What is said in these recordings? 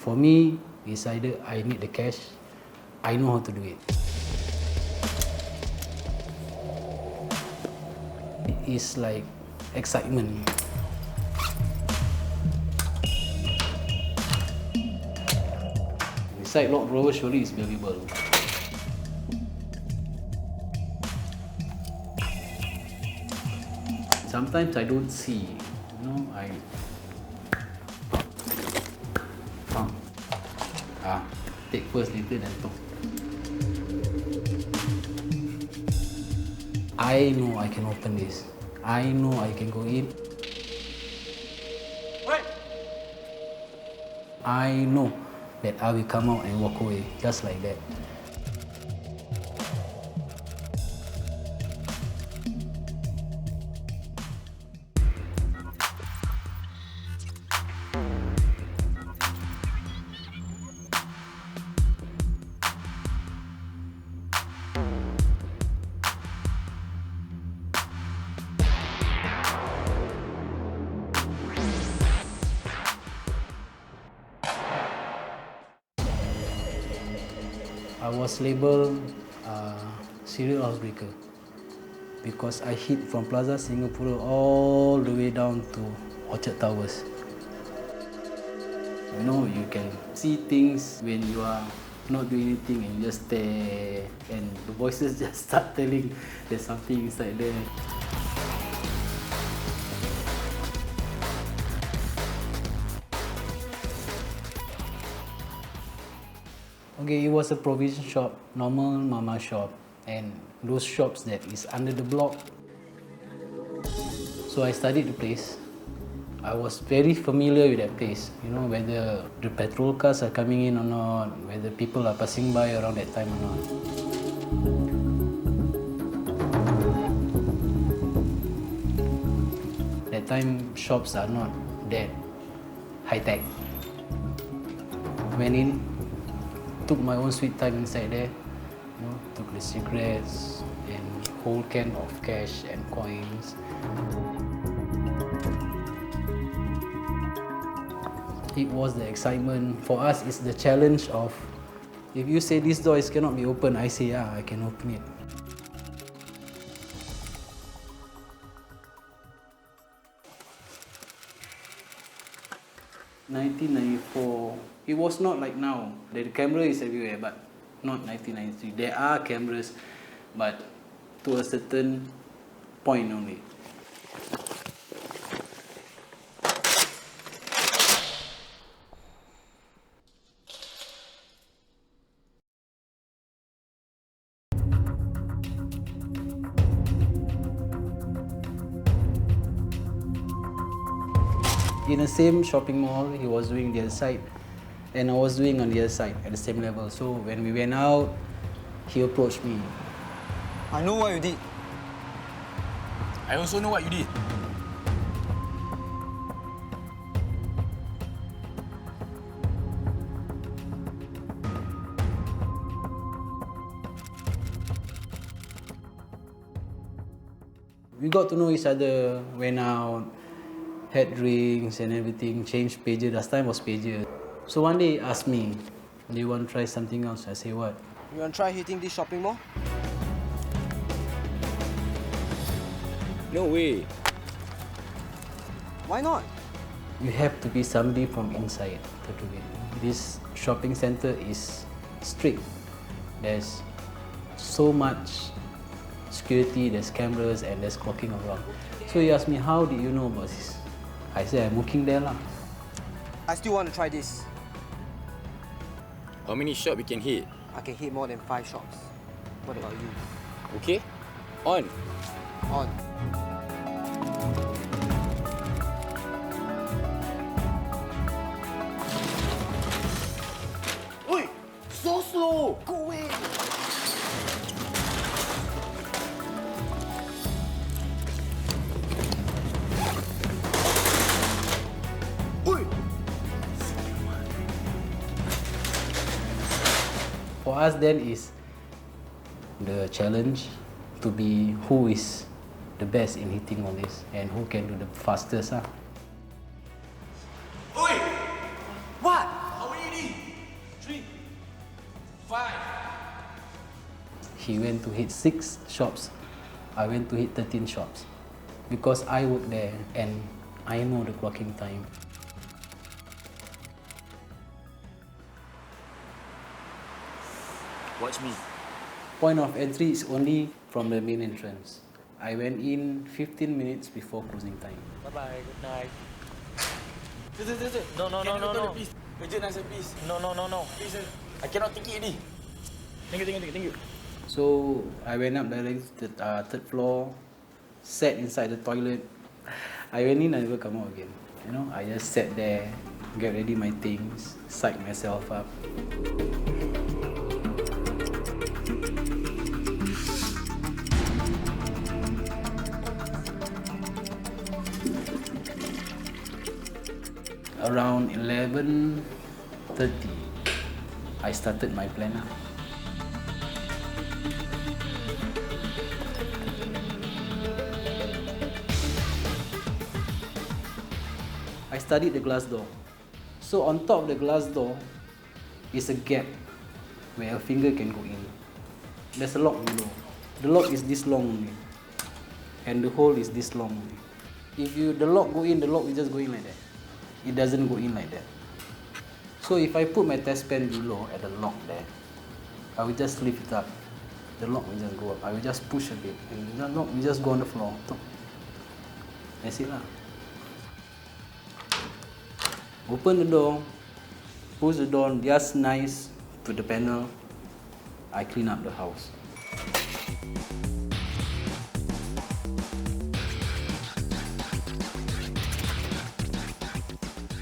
For me, it's either I need the cash, I know how to do it. It's like excitement. Inside lock drawer surely is valuable. Sometimes I don't see, I take first, later then talk. I know I can open this. I know I can go in. What? I know that I will come out and walk away, just like that. I was labelled serial housebreaker because I hit from Plaza Singapura all the way down to Orchard Towers. You can see things when you are not doing anything and you just stare, and the voices just start telling there's something inside there. Okay, it was a provision shop, normal mama shop, and those shops that is under the block. So I studied the place. I was very familiar with that place, whether the patrol cars are coming in or not, whether people are passing by around that time or not. That time shops are not that high-tech. Went in, took my own sweet time inside there, took the cigarettes and whole can of cash and coins. It was the excitement. For us, it's the challenge of, if you say this door cannot be opened, I say, yeah, I can open it. (1994), it was not like now. The camera is everywhere, but not 1993. There are cameras, but to a certain point only. In the same shopping mall, he was doing the other side, and I was doing on the other side at the same level. So when we went out, he approached me. I know what you did. I also know what you did. We got to know each other, went out, had drinks and everything, changed pager. Last time was pager. So one day he asked me, do you want to try something else? I say, what? You want to try hitting this shopping mall? No way. Why not? You have to be somebody from inside to do it. This shopping center is strict. There's so much security, there's cameras and there's clocking around. So he asked me, how did you know about this? I said, I'm working there lah. I still want to try this. How many shots we can hit? I can hit more than 5 shots. What about you? Okay? On. On. Oi! So slow! Go away! For us then is the challenge to be who is the best in hitting all this and who can do the fastest. Oi! What? How many we went to hit 6 shops, I went to hit 13 shops. Because I work there and I know the clocking time. Watch me. Point of entry is only from the main entrance. I went in 15 minutes before closing time. Bye-bye, good night. Sir. No. Please. Urgent lah, sir, please. No. Please, sir. I cannot take it already. Thank you. So I went up directly to the third floor, sat inside the toilet. I went in, I never come out again. You know, I just sat there, get ready my things, psych myself up. Around 11:30, I started my plan. I studied the glass door. So on top of the glass door is a gap where a finger can go in. There's a lock below. The lock is this long only, and the hole is this long only. If the lock go in, the lock will just go in like that. It doesn't go in like that. So if I put my test pen below at the lock there, I will just lift it up. The lock will just go up. I will just push a bit, and the lock will just go on the floor. That's it lah. Open the door, push the door just nice to the panel. I clean up the house.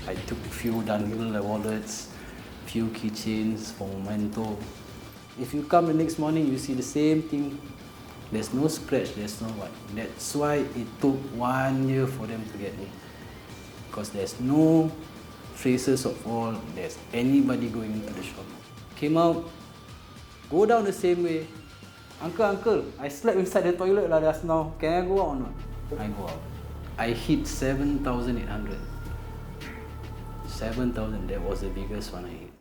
I took a few dangle wallets, few keychains for memento. If you come the next morning, you see the same thing. There's no scratch, there's no what. That's why it took 1 year for them to get me. Because there's no traces of all, there's anybody going into the shop. Came out, go down the same way. Uncle, I slept inside the toilet just now. Can I go out or not? I go out. I hit 7,800. 7,000, that was the biggest one I hit.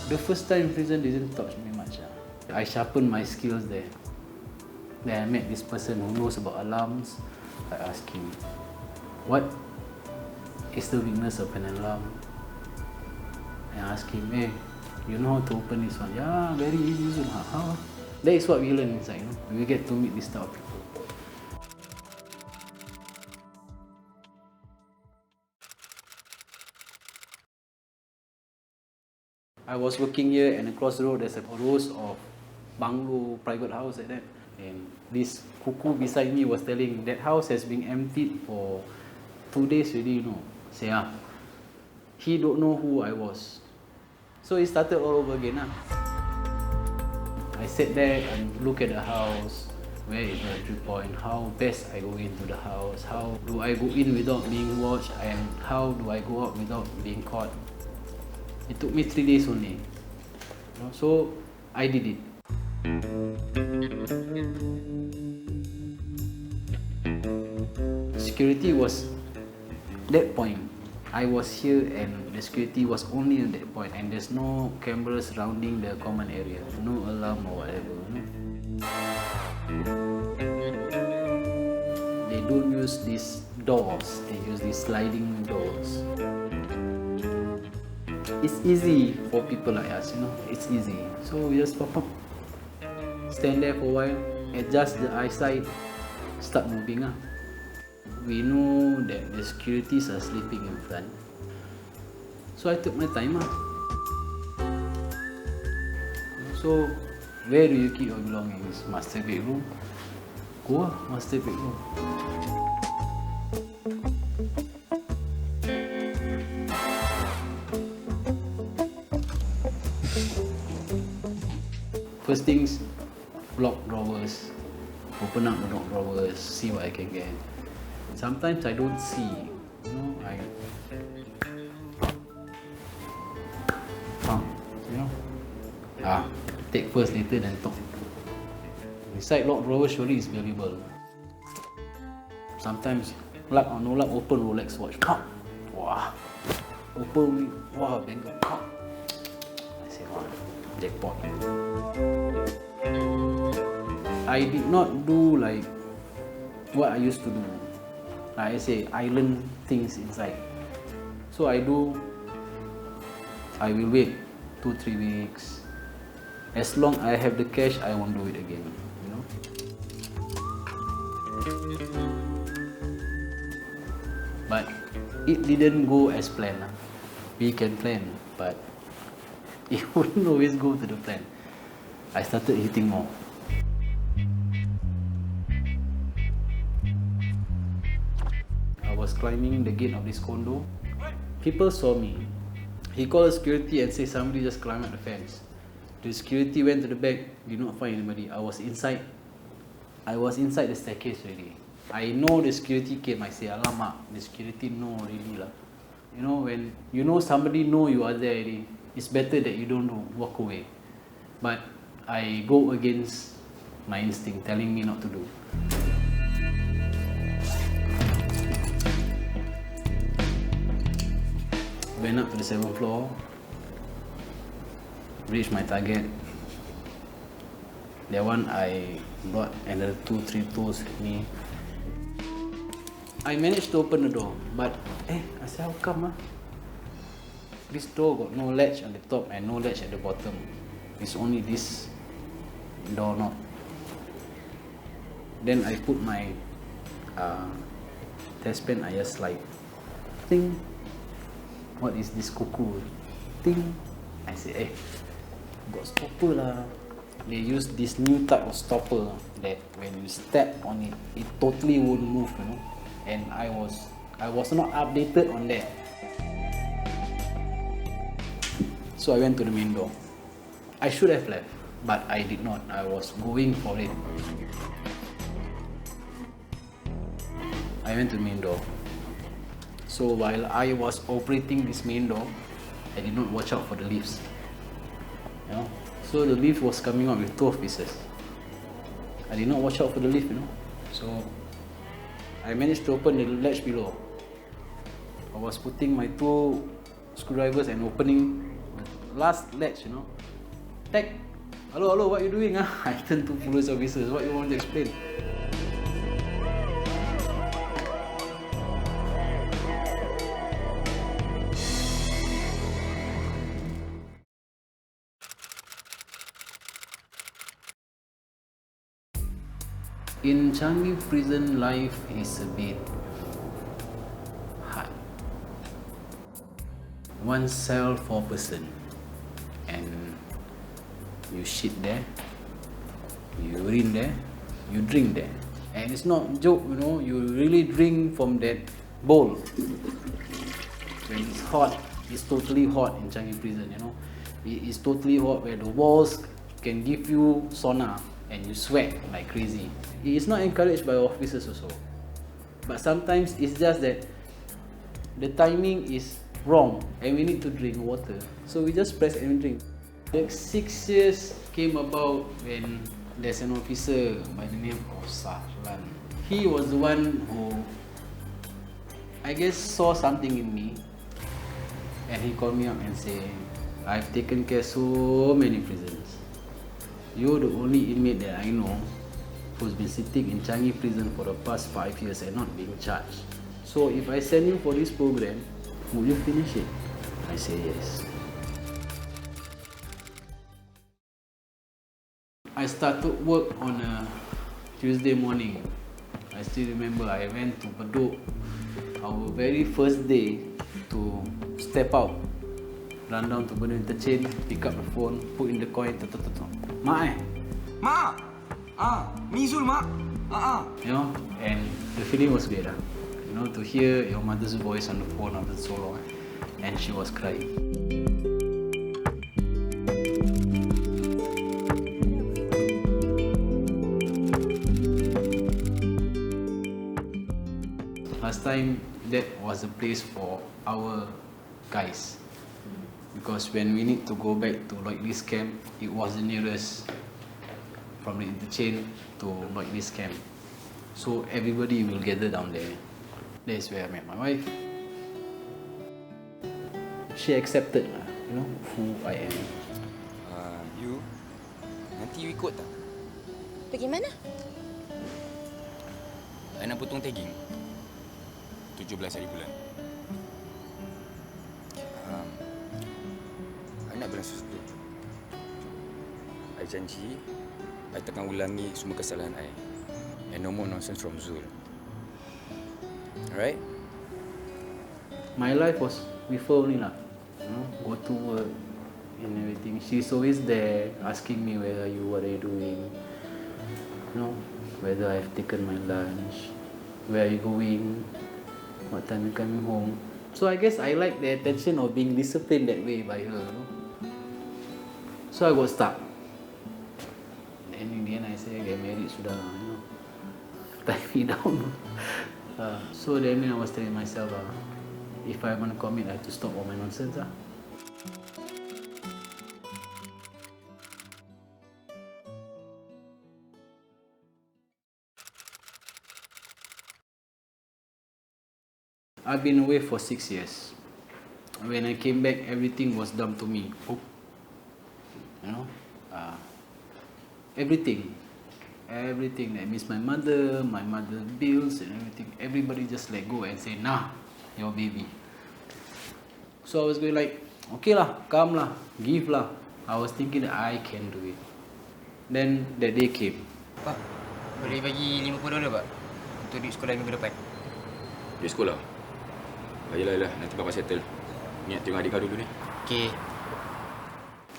The first time in prison didn't touch me much. I sharpened my skills there. Then I met this person who knows about alarms. I asked him, what is the weakness of an alarm? I asked him, hey, you know how to open this one? Yeah, very easy. How? That is what we learn inside. You know? We get to meet this type of people. I was working here, and across the road there's a rows of bungalow, private house like that. And this cuckoo beside me was telling that house has been emptied for 2 days already, you know. Say, he don't know who I was. So he started all over again. I sat there and look at the house. Where is the entry point? How best I go into the house? How do I go in without being watched? And how do I go out without being caught? It took me 3 days only. So I did it. Security was that point. I was here and the security was only at that point, and there's no cameras surrounding the common area, no alarm or whatever. They don't use these doors, they use these sliding doors. It's easy for people like us, you know, it's easy. So we just pop up, stand there for a while, adjust the eyesight, start moving. We know that the securities are sleeping in front. So I took my time. So where do you keep your belongings? Master bedroom? Go master bedroom. First things, block drawers. Open up the block drawers, see what I can get. Sometimes I don't see, you know, take first, later then talk. Inside lock drawer surely is valuable. Sometimes Luck or no luck, open Rolex watch. Pop. Wow. Open, wow, banger. Pop. I say, wow, jackpot. I did not do like what I used to do. Like I say, I learn things inside. So I will wait 2-3 weeks. As long I have the cash, I won't do it again, you know. But it didn't go as planned. We can plan, but it wouldn't always go to the plan. I started hitting more. I was climbing the gate of this condo. People saw me. He called security and said somebody just climbed up the fence. The security went to the back, did not find anybody. I was inside the staircase already. I know the security came. I say, alamak, the security know really lah. You know, when you know somebody know you are there already, it's better that you don't walk away. But I go against my instinct telling me not to do. Went up to the 7th floor, reached my target. That one I brought another 2-3 tools with me. I managed to open the door, but I said, how come? This door got no latch on the top and no latch at the bottom. It's only this doorknob. Then I put my test pen, I just like, ting. What is this cuckoo? Ting. I say, got stopper lah. They use this new type of stopper that when you step on it, it totally won't move, you know. And I was not updated on that. So I went to the main door. I should have left, but I did not. I was going for it. I went to the main door. So while I was operating this main door, I did not watch out for the lifts. You know? So the lift was coming out with 2 officers. I did not watch out for the lift, you know. So I managed to open the latch below. I was putting my 2 screwdrivers and opening the last latch, you know. Tag, hello, what are you doing? I turned to police officers. What you want to explain? In Changi prison, life is a bit hard. 1 cell 4 person, and you shit there, you urine there, you drink there, and it's not a joke, you know. You really drink from that bowl. When it's hot, it's totally hot in Changi prison, you know. It is totally hot where the walls can give you sauna and you sweat like crazy. It is not encouraged by officers also, but sometimes it's just that the timing is wrong and we need to drink water, so we just press and drink. The 6 years came about when there's an officer by the name of Sahlan. He was the one who, I guess, saw something in me, and he called me up and said, I've taken care of so many prisons. You're the only inmate that I know who's been sitting in Changi prison for the past 5 years and not being charged. So if I send you for this program, will you finish it? I say yes. I started work on a Tuesday morning. I still remember I went to Bedok, our very first day to step out. Run down to Bedok Interchange, pick up the phone, put in the coin, Mak Mak! Ni Zul, Mak! You know, and the feeling was weird. You know, to hear your mother's voice on the phone after so long, and she was crying. Last time, that was a place for our guys. Because when we need to go back to Lloyd's camp, it was the nearest from the interchange to Lloyd's camp. So everybody will gather down there. That's where I met my wife. She accepted lah, you know, who I am. You nanti you ikut tak? Pergi mana? I nak potong tagging 17 hari bulan. I nak bilang sesuatu. I janji I takkan ulangi semua kesalahan I. And no more nonsense from Zul. Alright? My life was with her only lah. You know, go to work and everything. She's always there asking me where are you, what are you doing. You know, whether I've taken my lunch, where are you going, what time you coming home. So I guess I like the attention of being disciplined that way by her. You know? So I got stuck. And in the end I say, get married sudah, you know. Tie me down. So then I was telling myself, if I want to commit, I have to stop all my nonsense. I've been away for 6 years. When I came back, everything was dumped to me. You know, everything. Everything. That means my mother bills and everything. Everybody just let go and say, nah, your baby. So I was going like, okay lah, come lah, give lah. I was thinking that I can do it. Then that day came. Pak, boleh bagi $50 Pak untuk duit sekolah minggu depan? Di sekolah? Yelah, nanti Bapak settle. Niat tengok adik kau dulu ni. Okey.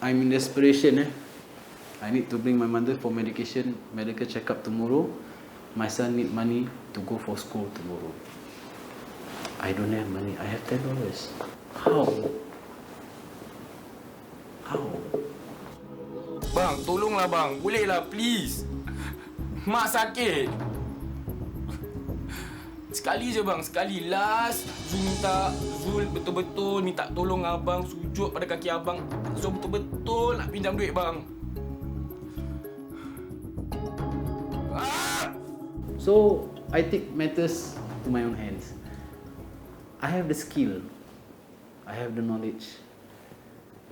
I'm in desperation. I need to bring my mother for medical check-up tomorrow. My son need money to go for school tomorrow. I don't have money. I have $10. How? Bang, tolonglah bang. Bolehlah, please. Mak sakit. Sekali je bang, sekali. Last, Zul betul-betul minta tolong abang, sujud pada kaki abang. Zul betul-betul nak pinjam duit bang. So, I take matters to my own hands. I have the skill. I have the knowledge.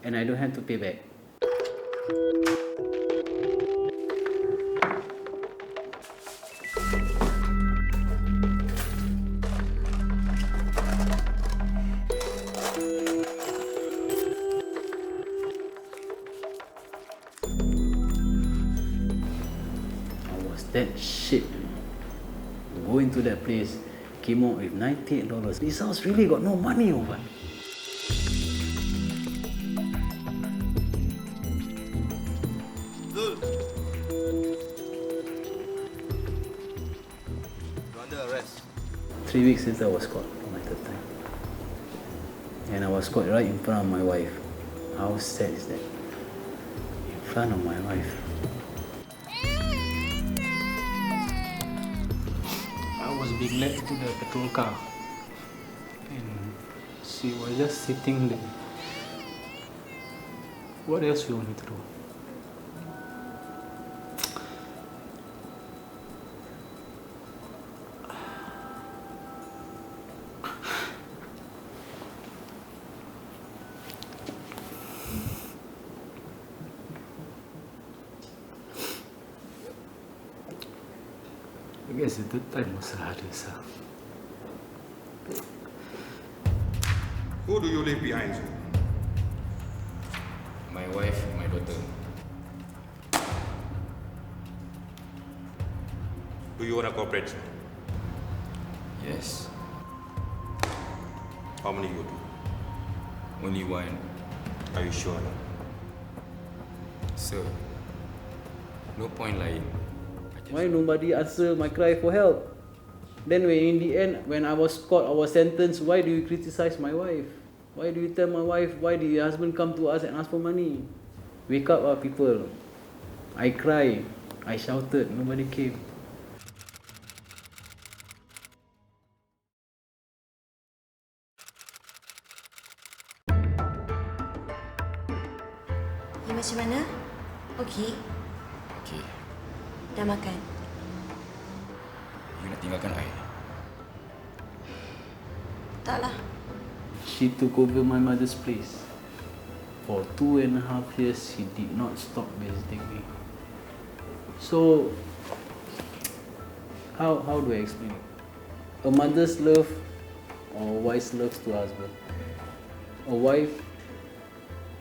And I don't have to pay back. That shit, go into that place, came out with $98. This house really got no money over. Zul! You're under arrest. 3 weeks later I was caught for my third time. And I was caught right in front of my wife. How sad is that? In front of my wife. I was being led to the patrol car and she was just sitting there. What else you want me to do? I guess at the time was hardest. Who do you leave behind, sir? My wife, my daughter. Do you want to cooperate, sir? Yes, How many you do? only one. Are you sure? Sir, no point lying. Why nobody answer my cry for help? Then when in the end, when I was caught, I was sentenced, why do you criticize my wife? Why do you tell my wife, why did your husband come to us and ask for money? Wake up, people. I cried, I shouted, nobody came. Ya, macam mana? Okey. Okay, Dah makan? you nak tinggalkan I? Taklah. She took over my mother's place. For 2.5 years, she did not stop visiting me. So, how do I explain it? A mother's love or a wife's love to her husband. A wife,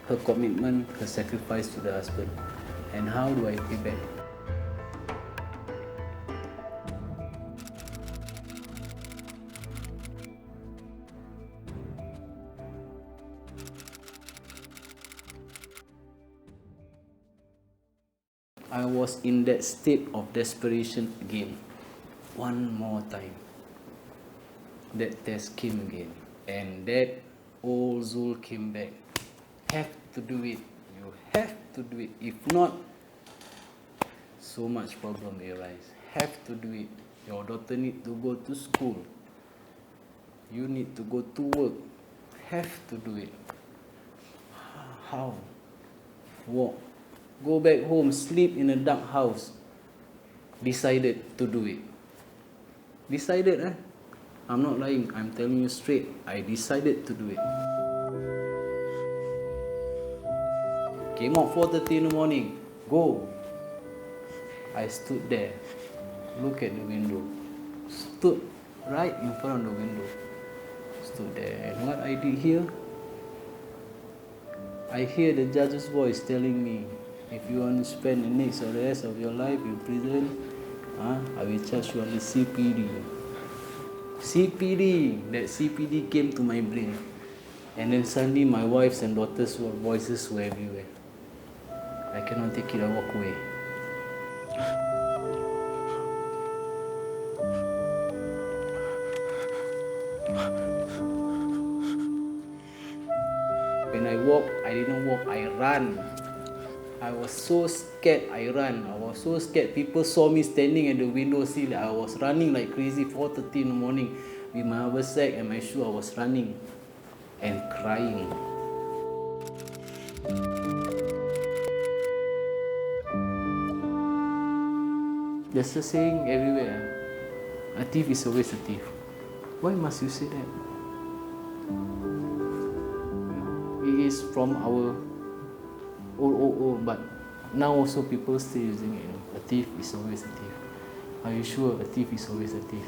her commitment, her sacrifice to the husband. And how do I pay back? I was in that state of desperation again. One more time. That test came again. And that old Zul came back. Have to do it. You have to do it. If not, so much problem may arise. Have to do it. Your daughter need to go to school. You need to go to work. Have to do it. How? Walk. Go back home, sleep in a dark house. Decided to do it. Decided, eh? I'm not lying, I'm telling you straight. I decided to do it. Came out 4:30 in the morning. Go. I stood there. Look at the window. Stood right in front of the window. Stood there. And what I did here? I hear the judge's voice telling me, if you want to spend the next or the rest of your life in prison, I will charge you on the CPD. CPD! That CPD came to my brain. And then suddenly my wife's and daughter's voices were everywhere. I cannot take it, I walk away. When I walk, I didn't walk, I run. I was so scared, I ran. I was so scared. People saw me standing at the window sill. I was running like crazy, 4:30 in the morning. With my haversack and my shoe, I was running and crying. There's a saying everywhere, a thief is always a thief. Why must you say that? It is from our old, but now also people still using it. A thief is always a thief. Are you sure a thief is always a thief?